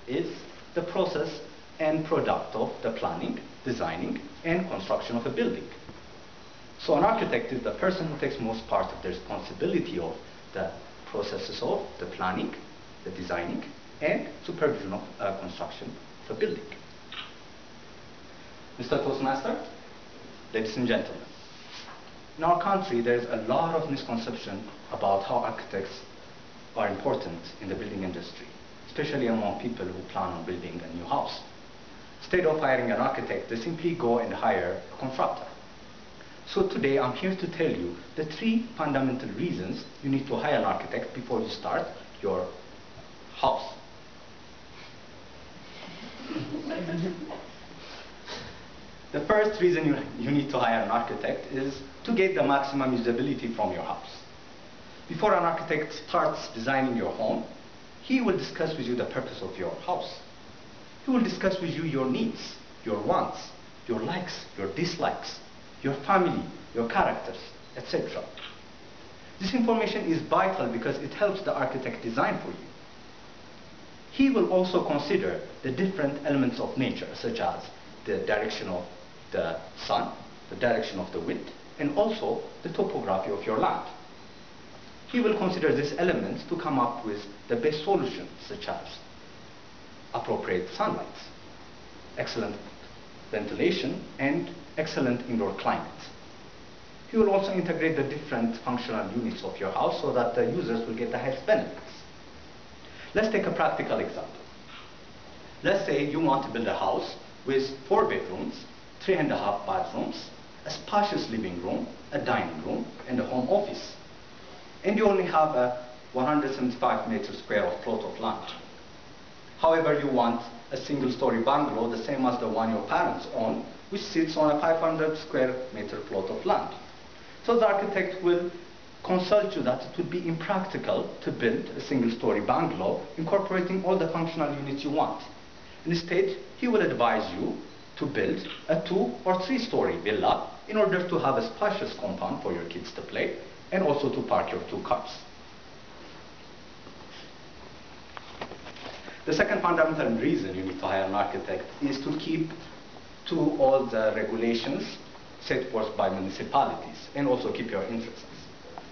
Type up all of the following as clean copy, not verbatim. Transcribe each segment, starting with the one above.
is the process and product of the planning, designing, and construction of a building. So an architect is the person who takes most part of the responsibility of the processes of the planning, the designing, and supervision of construction of a building. Mr. Toastmaster, ladies and gentlemen, in our country there is a lot of misconception about how architects are important in the building industry, especially among people who plan on building a new house. Instead of hiring an architect, they simply go and hire a contractor. So today I'm here to tell you the 3 fundamental reasons you need to hire an architect before you start your house. The first reason you need to hire an architect is to get the maximum usability from your house. Before an architect starts designing your home, he will discuss with you the purpose of your house. He will discuss with you your needs, your wants, your likes, your dislikes, your family, your characters, etc. This information is vital because it helps the architect design for you. He will also consider the different elements of nature, such as the direction of the sun, the direction of the wind, and also the topography of your land. He will consider these elements to come up with the best solutions, such as appropriate sunlight, excellent ventilation, and excellent indoor climate. He will also integrate the different functional units of your house so that the users will get the highest benefits. Let's take a practical example. Let's say you want to build a house with 4 bedrooms, 3.5 bathrooms, a spacious living room, a dining room, and a home office. And you only have a 175 meters square of plot of land. However, you want a single-story bungalow, the same as the one your parents own, which sits on a 500 square meter plot of land. So the architect will consult you that it would be impractical to build a single-story bungalow incorporating all the functional units you want. Instead, he will advise you to build a 2 or 3-story villa in order to have a spacious compound for your kids to play and also to park your 2 cars. The second fundamental reason you need to hire an architect is to keep to all the regulations set forth by municipalities and also keep your interests.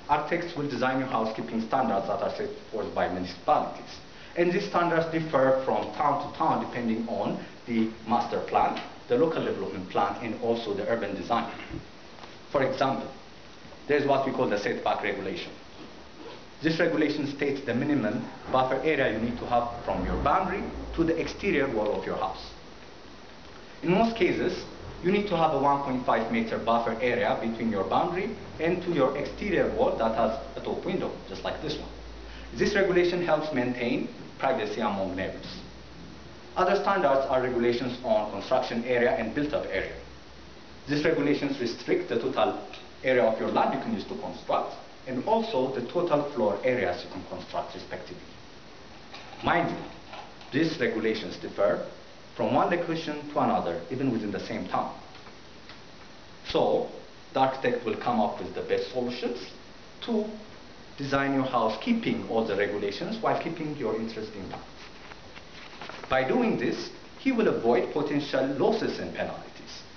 Architects will design your housekeeping standards that are set forth by municipalities. And these standards differ from town to town depending on the master plan, the local development plan, and also the urban design. For example, there's what we call the setback regulation. This regulation states the minimum buffer area you need to have from your boundary to the exterior wall of your house. In most cases, you need to have a 1.5 meter buffer area between your boundary and to your exterior wall that has a top window, just like this one. This regulation helps maintain privacy among neighbors. Other standards are regulations on construction area and built-up area. These regulations restrict the total area of your land you can use to construct, and also the total floor areas you can construct respectively. Mind you, these regulations differ from one location to another, even within the same town. So, the architect will come up with the best solutions to design your house keeping all the regulations while keeping your interest intact. By doing this, he will avoid potential losses and penalties.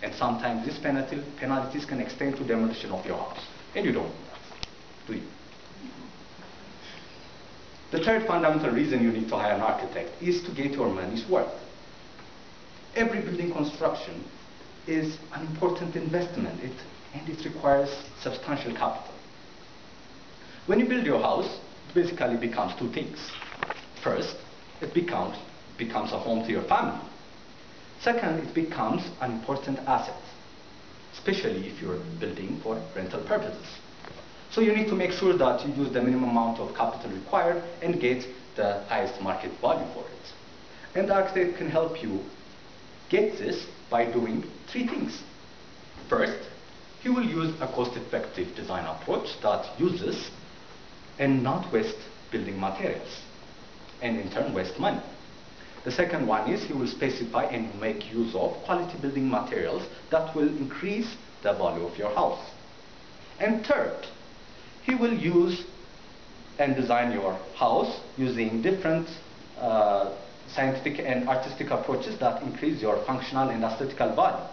And sometimes these penalties can extend to demolition of your house. And you don't want that, do you? The third fundamental reason you need to hire an architect is to get your money's worth. Every building construction is an important investment, and it requires substantial capital. When you build your house, it basically becomes 2 things. First, it becomes a home to your family. Second, it becomes an important asset, especially if you're building for rental purposes. So you need to make sure that you use the minimum amount of capital required and get the highest market value for it. And the architect can help you get this by doing 3 things. First, he will use a cost-effective design approach that uses and not waste building materials, and in turn waste money. The second one is he will specify and make use of quality building materials that will increase the value of your house. And third, he will use and design your house using different scientific and artistic approaches that increase your functional and aesthetical value.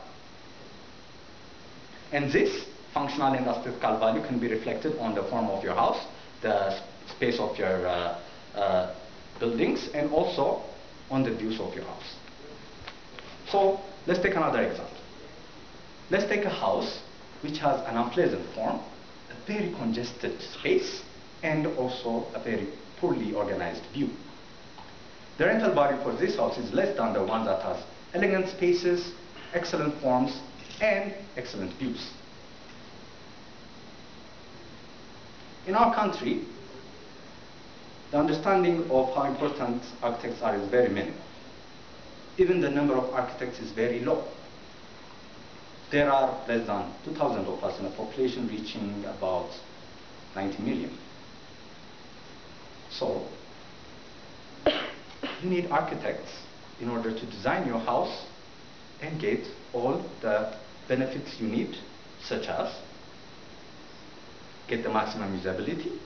And this functional and aesthetical value can be reflected on the form of your house, the space of your buildings, and also on the views of your house. So let's take another example. Let's take a house which has an unpleasant form, a very congested space, and also a very poorly organized view. The rental value for this house is less than the one that has elegant spaces, excellent forms, and excellent views. In our country, the understanding of how important architects are is very minimal. Even the number of architects is very low. There are less than 2,000 of us in a population reaching about 90 million. So, you need architects in order to design your house and get all the benefits you need, such as get the maximum usability,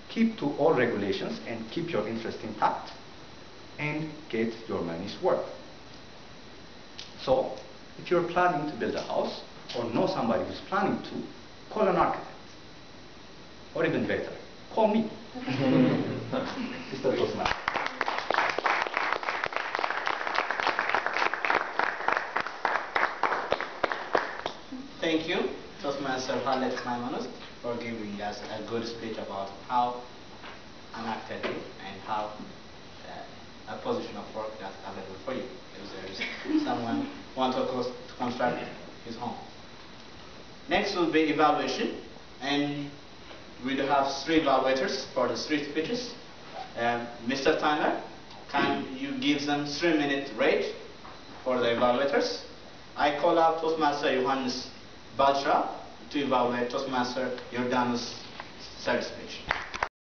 keep to all regulations and keep your interest intact, and get your money's worth. So, if you're planning to build a house or know somebody who's planning to, call an architect. Or even better, call me. Mr. Toastmaster. Thank you, Toastmaster Halley Teklehaimanot, for giving us a good speech about how an architect is and how a position of work that's available for you if there is someone want to construct his home. Next will be evaluation, and we do have 3 evaluators for the 3 speeches. Mr. Tyler, can you give them 3-minute rate for the evaluators? I call out Toastmaster Johannes Balcha to evaluate Toastmaster Jordanus' third speech.